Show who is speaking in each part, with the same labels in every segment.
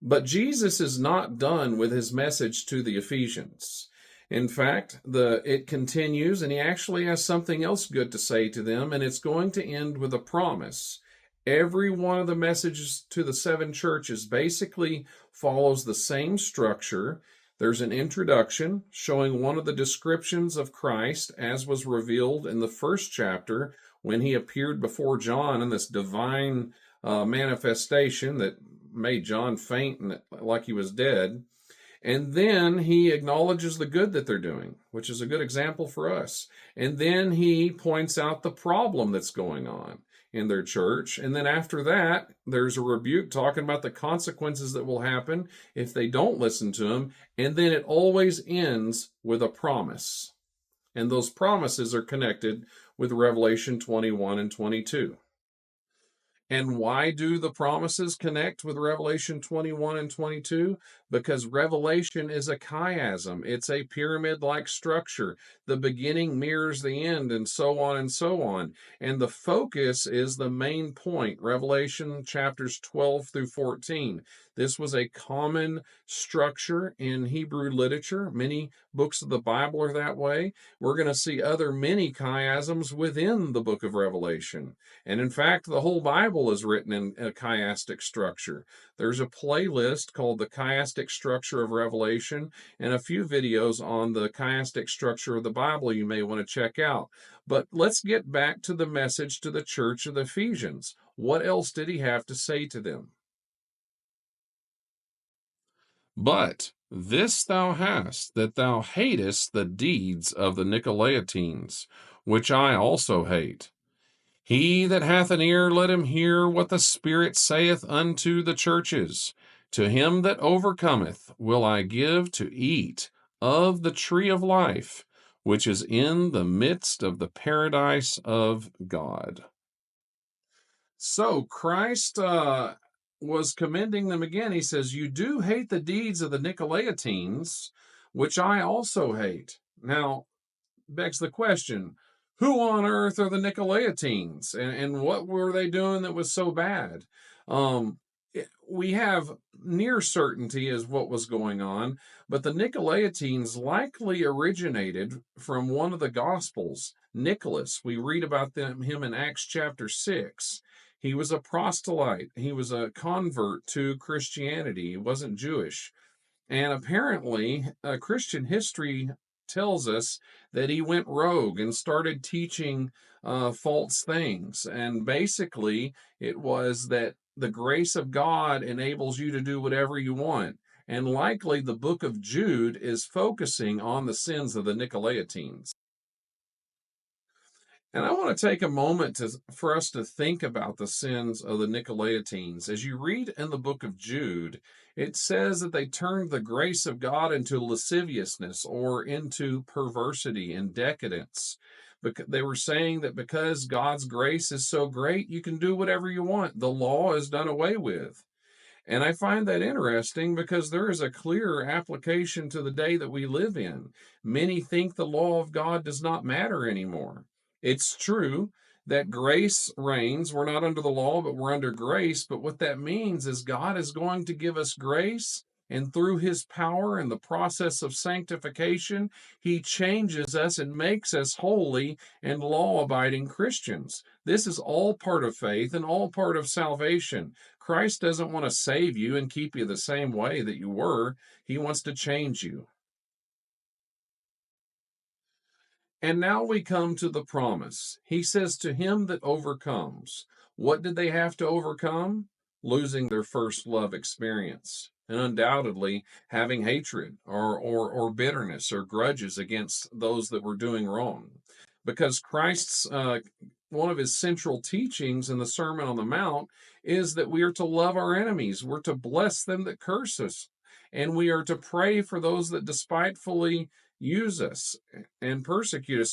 Speaker 1: But Jesus is not done with his message to the Ephesians. In fact, it continues, and he actually has something else good to say to them, and it's going to end with a promise. Every one of the messages to the seven churches basically follows the same structure. There's an introduction showing one of the descriptions of Christ as was revealed in the first chapter when he appeared before John in this divine manifestation that made John faint and like he was dead. And then he acknowledges the good that they're doing, which is a good example for us. And then he points out the problem that's going on in their church. And then after that, there's a rebuke talking about the consequences that will happen if they don't listen to him. And then it always ends with a promise. And those promises are connected with Revelation 21 and 22. And why do the promises connect with Revelation 21 and 22? Because Revelation is a chiasm. It's a pyramid-like structure. The beginning mirrors the end, and so on and so on. And the focus is the main point, Revelation chapters 12 through 14. This was a common structure in Hebrew literature. Many books of the Bible are that way. We're going to see other many chiasms within the book of Revelation. And in fact, the whole Bible is written in a chiastic structure. There's a playlist called The Chiastic Structure of Revelation and a few videos on the chiastic structure of the Bible you may want to check out. But let's get back to the message to the church of the Ephesians. What else did he have to say to them? But this thou hast, that thou hatest the deeds of the Nicolaitans, which I also hate. He that hath an ear, let him hear what the Spirit saith unto the churches. To him that overcometh will I give to eat of the tree of life, which is in the midst of the paradise of God. So Christ was commending them again. He says, you do hate the deeds of the Nicolaitans, which I also hate. Now, begs the question, who on earth are the Nicolaitans, and what were they doing that was so bad? We have near certainty as what was going on, but the Nicolaitans likely originated from one of the Gospels. Nicholas, we read about him in Acts chapter 6. He was a proselyte. He was a convert to Christianity. He wasn't Jewish. And apparently, Christian history tells us that he went rogue and started teaching false things. And basically, it was that the grace of God enables you to do whatever you want. And likely, the book of Jude is focusing on the sins of the Nicolaitans. And I want to take a moment for us to think about the sins of the Nicolaitans. As you read in the book of Jude, it says that they turned the grace of God into lasciviousness or into perversity and decadence. They were saying that because God's grace is so great, you can do whatever you want. The law is done away with. And I find that interesting because there is a clear application to the day that we live in. Many think the law of God does not matter anymore. It's true that grace reigns. We're not under the law, but we're under grace. But what that means is God is going to give us grace, and through his power and the process of sanctification, he changes us and makes us holy and law-abiding Christians. This is all part of faith and all part of salvation. Christ doesn't want to save you and keep you the same way that you were. He wants to change you. And now we come to the promise. He says, to him that overcomes. What did they have to overcome? Losing their first love experience. And undoubtedly having hatred or bitterness or grudges against those that were doing wrong. Because Christ's, one of his central teachings in the Sermon on the Mount is that we are to love our enemies. We're to bless them that curse us. And we are to pray for those that despitefully use us and persecute us.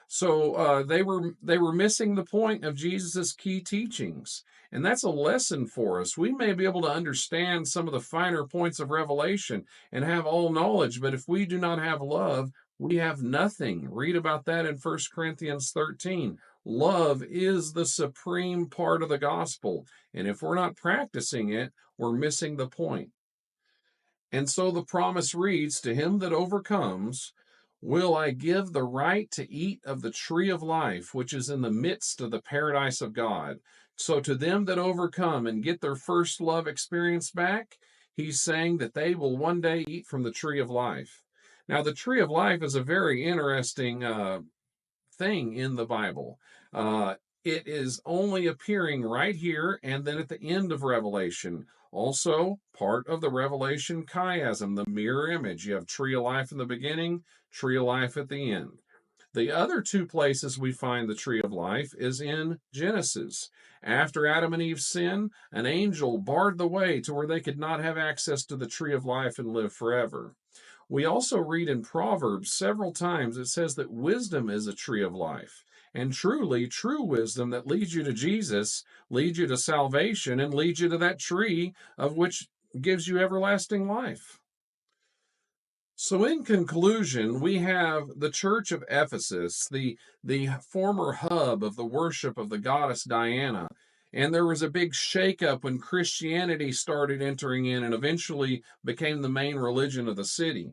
Speaker 1: So they were missing the point of Jesus's key teachings, and that's a lesson for us. We may be able to understand some of the finer points of Revelation and have all knowledge, but if we do not have love, we have nothing. Read about that in 1 Corinthians 13. Love is the supreme part of the gospel, and if we're not practicing it, we're missing the point. And so the promise reads, "To him that overcomes, will I give the right to eat of the tree of life, which is in the midst of the paradise of God." So to them that overcome and get their first love experience back, he's saying that they will one day eat from the tree of life. Now, the tree of life is a very interesting thing in the Bible. Uh, it is only appearing right here and then at the end of Revelation. Also, part of the Revelation chiasm, the mirror image. You have tree of life in the beginning, tree of life at the end. The other two places we find the tree of life is in Genesis. After Adam and Eve sinned, an angel barred the way to where they could not have access to the tree of life and live forever. We also read in Proverbs several times it says that wisdom is a tree of life. And truly, true wisdom that leads you to Jesus, leads you to salvation, and leads you to that tree of which gives you everlasting life. So, in conclusion, we have the church of Ephesus, the former hub of the worship of the goddess Diana. And there was a big shakeup when Christianity started entering in and eventually became the main religion of the city.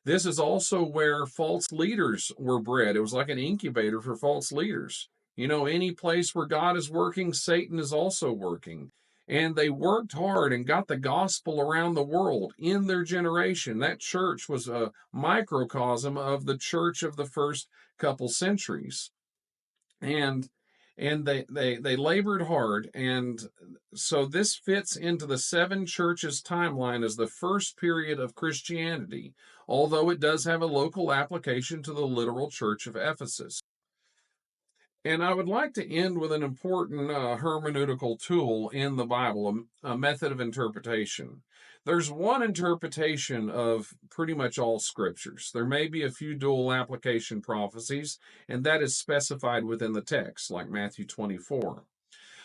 Speaker 1: This is also where false leaders were bred. It was like an incubator for false leaders. You know, any place where God is working, Satan is also working. And they worked hard and got the gospel around the world in their generation. That church was a microcosm of the church of the first couple centuries. And they labored hard, and so this fits into the seven churches timeline as the first period of Christianity, although it does have a local application to the literal church of Ephesus. And I would like to end with an important hermeneutical tool in the Bible, a method of interpretation. There's one interpretation of pretty much all scriptures. There may be a few dual application prophecies, and that is specified within the text, like Matthew 24.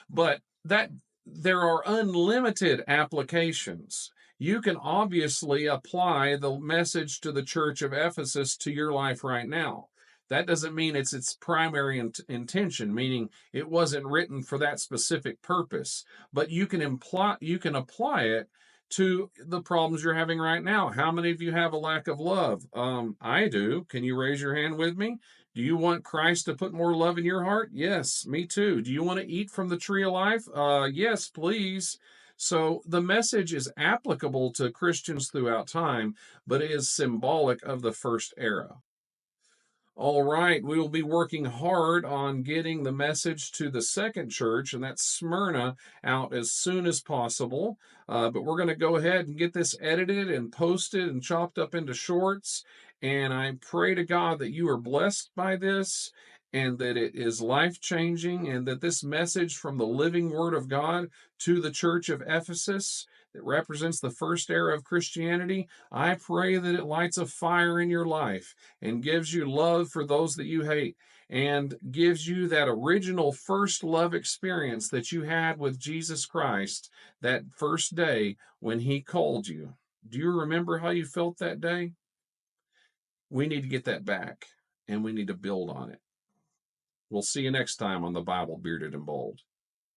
Speaker 1: But that there are unlimited applications. You can obviously apply the message to the church of Ephesus to your life right now. That doesn't mean it's its primary intention, meaning it wasn't written for that specific purpose, but you can apply it to the problems you're having right now. How many of you have a lack of love? I do. Can you raise your hand with me? Do you want Christ to put more love in your heart? Yes, me too. Do you want to eat from the tree of life? Yes, please. So the message is applicable to Christians throughout time, but it is symbolic of the first era. All right, we will be working hard on getting the message to the second church, and that's Smyrna, out as soon as possible. But we're going to go ahead and get this edited and posted and chopped up into shorts. And I pray to God that you are blessed by this and that it is life changing, and that this message from the living Word of God to the church of Ephesus that represents the first era of Christianity, I pray that it lights a fire in your life and gives you love for those that you hate, and gives you that original first love experience that you had with Jesus Christ that first day when he called you. Do you remember how you felt that day? We need to get that back, and we need to build on it. We'll see you next time on the Bible Bearded and Bold.